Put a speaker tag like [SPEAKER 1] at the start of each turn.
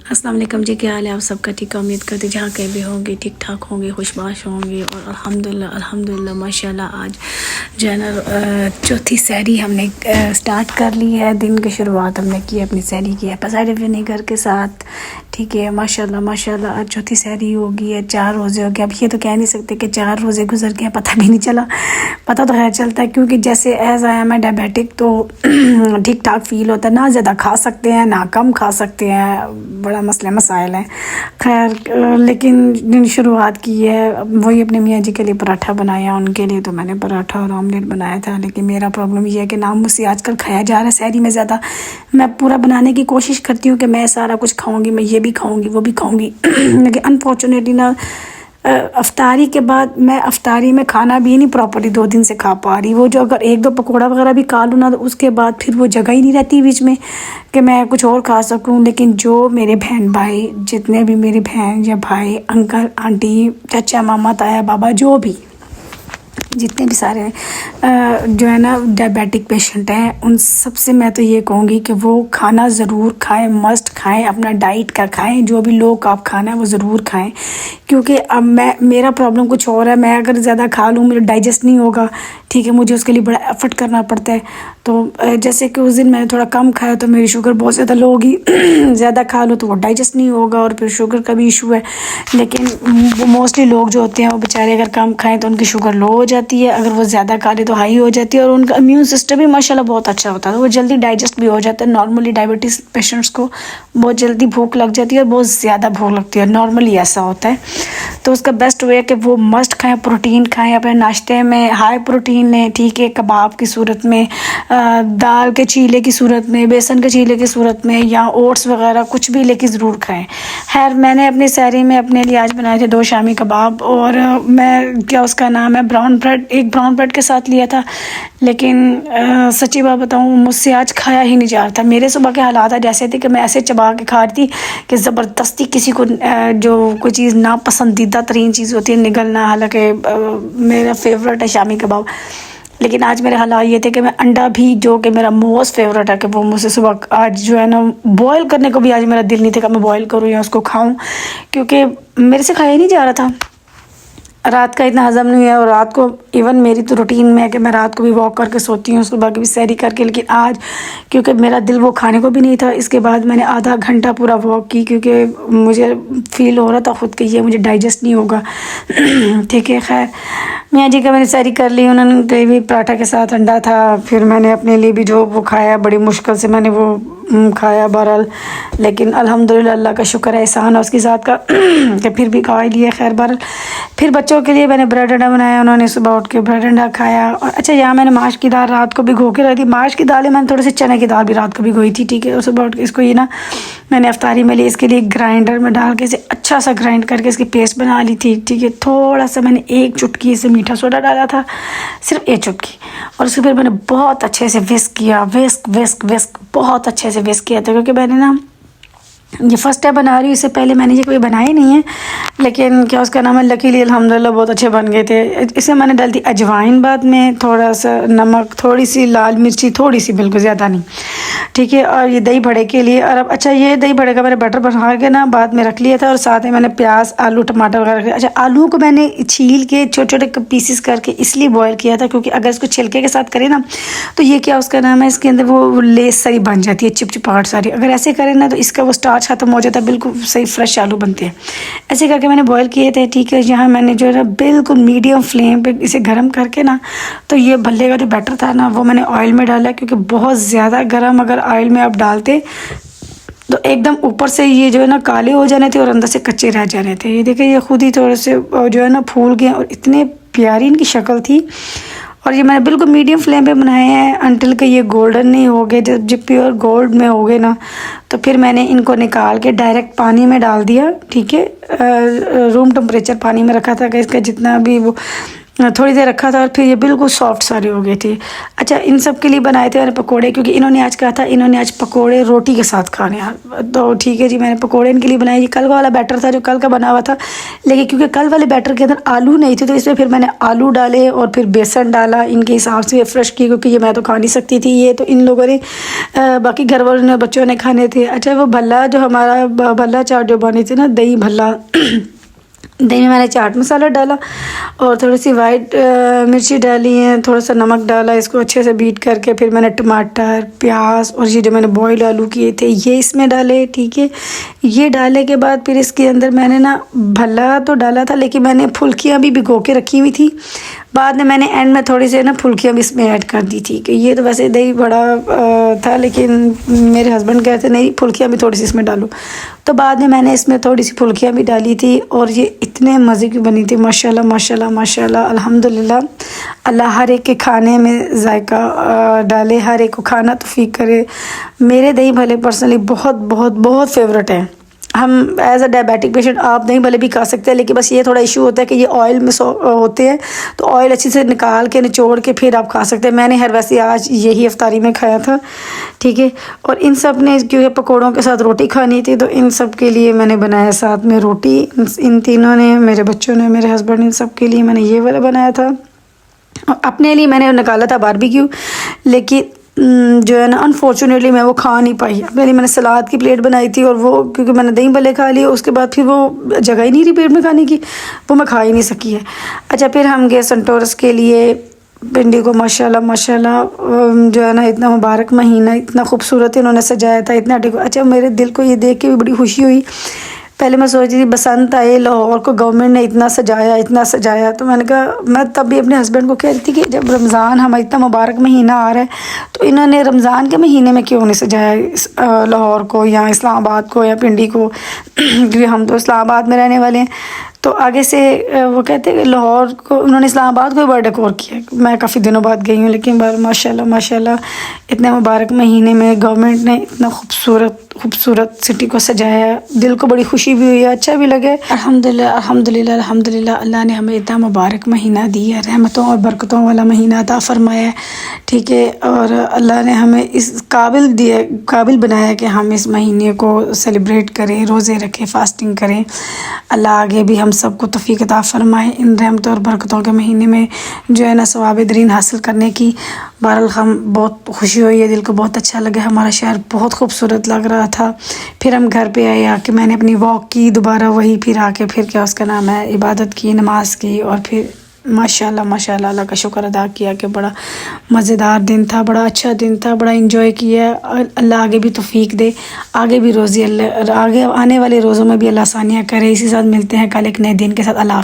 [SPEAKER 1] अस्सलाम वालेकुम जी, क्या हाल है आप सबका? ठीक है, उम्मीद करते जहाँ कहीं भी होंगे ठीक ठाक होंगे, खुशबाश होंगे। और अल्हम्दुलिल्लाह माशाल्लाह आज जो है ना चौथी सहरी हमने स्टार्ट कर ली है। दिन की शुरुआत हमने की है अपनी सहरी की है पसारे विनेगर के साथ। ठीक है, माशाल्लाह माशाल्लाह आज चौथी सहरी होगी है। 4 रोज़े हो गए। अब ये तो कह नहीं सकते कि 4 रोज़े गुजर गए, पता भी नहीं चला। पता तो खैर चलता है क्योंकि जैसे एज आई एम डायबिटिक तो ठीक ठाक फील होता है। ना ज़्यादा खा सकते हैं ना कम खा सकते हैं, बड़ा मसले मसाइल हैं। खैर लेकिन शुरुआत की है। वही अपने मियाँ जी के लिए पराठा बनाया, उनके लिए तो मैंने पराठा और ऑमलेट बनाया था। लेकिन मेरा प्रॉब्लम ये है कि ना मुझसे आजकल खाया जा रहा है सहरी में ज़्यादा। मैं पूरा बनाने की कोशिश करती हूँ कि मैं सारा कुछ खाऊंगी, मैं ये भी खाऊंगी वो भी खाऊंगी लेकिन अनफॉर्चुनेटली ना अफ्तारी के बाद मैं अफ्तारी में खाना भी नहीं प्रॉपर्ली 2 दिन से खा पा रही। वो जो अगर 1-2 पकौड़ा वगैरह भी खा लूँ ना तो उसके बाद फिर वो जगह ही नहीं रहती बीच में कि मैं कुछ और खा सकूँ। लेकिन जो मेरे बहन भाई, जितने भी मेरी बहन या भाई, अंकल आंटी, चाचा मामा ताया बाबा, जो भी जितने भी सारे जो है ना डायबिटिक पेशेंट हैं, उन सब से मैं तो ये कहूँगी कि वो खाना ज़रूर खाएं, मस्ट खाएं, अपना डाइट का खाएं। जो भी लो कार्ब खाना है वो ज़रूर खाएं क्योंकि अब मेरा प्रॉब्लम कुछ और है। मैं अगर ज़्यादा खा लूँ मेरा डाइजेस्ट नहीं होगा। ठीक है, मुझे उसके लिए बड़ा एफर्ट करना पड़ता है। तो जैसे कि उस दिन मैंने थोड़ा कम खाया तो मेरी शुगर बहुत ज़्यादा लो होगी ज़्यादा खा लो तो वो डाइजेस्ट नहीं होगा और फिर शुगर का भी इशू है। लेकिन वो मोस्टली लोग जो होते हैं वो बेचारे अगर कम खाएं तो उनकी शुगर लो हो जाती है, अगर वो ज़्यादा खा ले तो हाई हो जाती है। और उनका इम्यून सिस्टम भी माशाल्लाह बहुत अच्छा होता है, वो जल्दी डाइजेस्ट भी हो जाता है। नॉर्मली डायबिटीज़ पेशेंट्स को बहुत जल्दी भूख लग जाती है और बहुत ज़्यादा भूख लगती है, नॉर्मली ऐसा होता है। तो उसका बेस्ट वे है कि वो मस्ट खाएं, प्रोटीन खाएं, अपने नाश्ते में हाई प्रोटीन लें। ठीक है, कबाब की सूरत में, दाल के चीले की सूरत में, बेसन के चीले की सूरत में, या ओट्स वगैरह कुछ भी लेके ज़रूर खाएं। खैर मैंने अपनी सहरी में अपने लिए आज बनाए थे 2 शामी कबाब और मैं क्या उसका नाम है ब्राउन ब्रेड, एक ब्राउन ब्रेड के साथ लिया था। लेकिन सच्ची बात बताऊँ मुझसे आज खाया ही नहीं जा रहा था। मेरे सुबह के हालात आज ऐसे थे कि मैं ऐसे चबा के खा रही थी कि ज़बरदस्ती किसी को जो कोई चीज़ ना पसंदीदा तरीन चीज़ होती है निगलना। हालांकि मेरा फेवरेट है शामी कबाब, लेकिन आज मेरे हालात ये थे कि मैं अंडा भी, जो कि मेरा मोस्ट फेवरेट है, कि वो मुझसे सुबह आज जो है ना बॉयल करने को भी आज मेरा दिल नहीं था कि मैं बॉयल करूँ या उसको खाऊं क्योंकि मेरे से खाया ही नहीं जा रहा था। रात का इतना हज़म नहीं है और रात को इवन मेरी तो रूटीन में है कि मैं रात को भी वॉक करके सोती हूँ, सुबह की भी सैरी करके। लेकिन आज क्योंकि मेरा दिल वो खाने को भी नहीं था, इसके बाद मैंने आधा घंटा पूरा वॉक की क्योंकि मुझे फ़ील हो रहा था ख़ुद कि ये मुझे डाइजेस्ट नहीं होगा ठीक है। खैर मियाँ जी का मैंने सैरी कर ली, उन्होंने भी पराठा के साथ अंडा था। फिर मैंने अपने लिए भी जो वो खाया, बड़ी मुश्किल से मैंने वो खाया बहरहाल। लेकिन अल्हम्दुलिल्लाह अल्लाह का शुक्र है, एहसान है उसकी ज़ात का कि फिर भी खा ही लिया। खैर बहरहाल फिर बच्चों के लिए मैंने ब्रेड अंडा बनाया, उन्होंने सुबह उठ के ब्रेड अंडा खाया। और अच्छा यहाँ मैंने माश की दाल रात को भिगो के रखी। माश की दाल है, मैंने थोड़ी सी चने की दाल भी रात को भिगोई थी। ठीक है, और सुबह उठ के इसको ये ना मैंने अफ्तारी में ली, इसके लिए ग्राइंडर में डाल के इसे अच्छा सा ग्राइंड करके इसकी पेस्ट बना ली थी। ठीक है, थोड़ा सा मैंने 1 चुटकी इसे मीठा सोडा डाला था, सिर्फ 1 चुटकी। और उसके फिर मैंने बहुत अच्छे से विस्क किया, विस्क विस्क विस्क बहुत अच्छे से विस्क किया था क्योंकि मैंने ना ये फर्स्ट टाइम बना रही हूँ, इससे पहले मैंने ये कभी बनाया ही नहीं है। लेकिन क्या उसका नाम है, लकीली अल्हम्दुलिल्लाह बहुत अच्छे बन गए थे। इसमें मैंने डाल दी अजवाइन, बाद में थोड़ा सा नमक, थोड़ी सी लाल मिर्ची, थोड़ी सी, बिल्कुल ज़्यादा नहीं। ठीक है, और ये दही बड़े के लिए। और अब अच्छा ये दही बड़े का मैंने बटर बना के ना बाद में रख लिया था और साथ में मैंने प्याज, आलू, टमाटर वगैरह रख लिया। अच्छा आलू को मैंने छील के छोटे छोटे पीसेस करके इसलिए बॉयल किया था क्योंकि अगर इसको छिलके के साथ करें ना तो ये क्या उसका नाम है, इसके अंदर वो लेस सारी बन जाती है, चिपचिपाहट सारी। अगर ऐसे करें ना तो इसका वो स्टार्च ख़त्म हो जाता है, बिल्कुल सही फ्रेश आलू बनते हैं। ऐसे करके मैंने बॉयल किए थे। ठीक है, यहाँ मैंने जो है ना बिल्कुल मीडियम फ्लेम पे इसे गर्म करके ना, तो ये भल्ले का जो बैटर था ना वो मैंने ऑयल में डाला क्योंकि बहुत ज़्यादा गर्म अगर ऑयल में आप डालते तो एकदम ऊपर से ये जो है ना काले हो जाने थे और अंदर से कच्चे रह जाने थे। ये देखिए ये खुद ही थोड़े से जो है ना फूल गए और इतने प्यारी इनकी शक्ल थी। और ये मैंने बिल्कुल मीडियम फ्लेम पे बनाए हैं अंटिल के ये गोल्डन नहीं हो गए। जब प्योर गोल्ड में हो गए ना तो फिर मैंने इनको निकाल के डायरेक्ट पानी में डाल दिया। ठीक है, रूम टेम्परेचर पानी में रखा था कि इसका जितना भी वो थोड़ी देर रखा था और फिर ये बिल्कुल सॉफ्ट सारे हो गए थे। अच्छा, इन सब के लिए बनाए थे मैंने पकोड़े, क्योंकि इन्होंने आज कहा था इन्होंने आज पकोड़े रोटी के साथ खाने हैं। तो ठीक है जी, मैंने पकोड़े इनके लिए बनाए। ये कल वाला बैटर था जो कल का बना हुआ था, लेकिन क्योंकि कल वाले बैटर के अंदर आलू नहीं थे तो इसमें फिर मैंने आलू डाले और फिर बेसन डाला इनके हिसाब से फ्रेश की, क्योंकि ये मैं तो खा नहीं सकती थी, ये तो इन लोगों ने बाकी घर वालों ने बच्चों ने खाने थे। अच्छा, वो भल्ला जो हमारा भल्ला चाट जो बनी थी ना, दही भल्ला, दही में मैंने चाट मसाला डाला और थोड़ी सी वाइट मिर्ची डाली है, थोड़ा सा नमक डाला, इसको अच्छे से बीट करके फिर मैंने टमाटर, प्याज और ये जो मैंने बॉयल आलू किए थे ये इसमें डाले। ठीक है, ये डालने के बाद फिर इसके अंदर मैंने ना भल्ला तो डाला था, लेकिन मैंने फुल्कियाँ भी भिगो के रखी हुई थी। बाद में मैंने एंड में थोड़ी सी ना फुल्कियाँ भी इसमें ऐड कर दी थी, कि ये तो वैसे दही बड़ा था, लेकिन मेरे हस्बैंड कहते नहीं फुल्कियाँ भी थोड़ी सी इसमें डालो, तो बाद में मैंने इसमें थोड़ी सी फुल्कियाँ भी डाली थी। और ये इतने मज़े की बनी थी, माशाल्लाह माशाल्लाह माशाल्लाह, अल्हम्दुलिल्लाह। अल्लाह हर एक के खाने में जायका डाले, हर एक को खाना तौफीक करे। मेरे दही भले पर्सनली बहुत बहुत बहुत फेवरेट है। हम एज अ डायबिटिक पेशेंट आप दही भले भी खा सकते हैं, लेकिन बस ये थोड़ा इशू होता है कि ये ऑयल में होते हैं, तो ऑयल अच्छे से निकाल के निचोड़ के फिर आप खा सकते हैं। मैंने हर वैसे आज यही इफ्तारी में खाया था। ठीक है, और इन सब ने क्योंकि पकौड़ों के साथ रोटी खानी थी, तो इन सब के लिए मैंने बनाया साथ में रोटी। इन तीनों ने, मेरे बच्चों ने, मेरे हस्बैंड ने, इन सब के लिए मैंने ये वाला बनाया था। और अपने लिए मैंने निकाला था बारबेक्यू, लेकिन जो है ना अनफॉर्चुनेटली मैं वो खा नहीं पाई। अपने लिए मैंने सलाद की प्लेट बनाई थी, और वो क्योंकि मैंने दही भल्ले खा लिए, उसके बाद फिर वो जगह ही नहीं रही पेट में खाने की, वो मैं खा ही नहीं सकी है। अच्छा, फिर हम गए संटोरस के लिए। भिंडी को माशाल्लाह माशाल्लाह जो है ना, इतना मुबारक महीना, इतना खूबसूरत इन्होंने सजाया था, इतना अच्छा मेरे दिल को ये देख के भी बड़ी खुशी हुई। पहले मैं सोच रही थी बसंत आए, लाहौर को गवर्नमेंट ने इतना सजाया, तो मैंने कहा, मैं तब भी अपने हस्बैंड को कह रही थी कि जब रमज़ान हमारा इतना मुबारक महीना आ रहा है, तो इन्होंने रमज़ान के महीने में क्यों नहीं सजाया लाहौर को या इस्लामाबाद को या पिंडी को क्योंकि हम तो इस्लामाबाद में रहने वाले हैं। तो आगे से वो कहते हैं कि लाहौर को, उन्होंने इस्लामाबाद को बड़ा डेकोर किया। मैं काफ़ी दिनों बाद गई हूँ, लेकिन माशाल्लाह माशाल्लाह इतने मुबारक महीने में गवर्नमेंट ने इतना खूबसूरत सिटी को सजाया। दिल को बड़ी खुशी भी हुई है, अच्छा भी लगे। अल्हम्दुलिल्लाह अल्हम्दुलिल्लाह अल्हम्दुलिल्लाह, अल्लाह ने हमें इतना मुबारक महीना दिया, रहमतों और बरकतों वाला महीना अता फरमाया। ठीक है, और अल्लाह ने हमें इस काबिल बनाया कि हम इस महीने को सेलिब्रेट करें, रोज़े रखें, फास्टिंग करें। अल्लाह आगे भी हम सबको तौफीक अता फरमाए इन रहमतों और बरकतों के महीने में जो है ना सवाब दरीन हासिल करने की। बहरहाल हम बहुत खुशी हुई है, दिल को बहुत अच्छा लगा, हमारा शहर बहुत खूबसूरत लग रहा था। फिर हम घर पे आए, आके मैंने अपनी वॉक की दोबारा, वही फिर आके फिर क्या उसका नाम है, इबादत की, नमाज की, और फिर माशाल्लाह माशाल्लाह अल्लाह का शुक्र अदा किया कि बड़ा मज़ेदार दिन था, बड़ा अच्छा दिन था, बड़ा इंजॉय किया। अल्लाह आगे भी तौफीक दे, आगे भी रोज़ी, अल्लाह आगे आने वाले रोज़ों में भी अल्लाह आसानियाँ करे। इसी साथ मिलते हैं कल एक नए दिन के साथ। अल्लाह।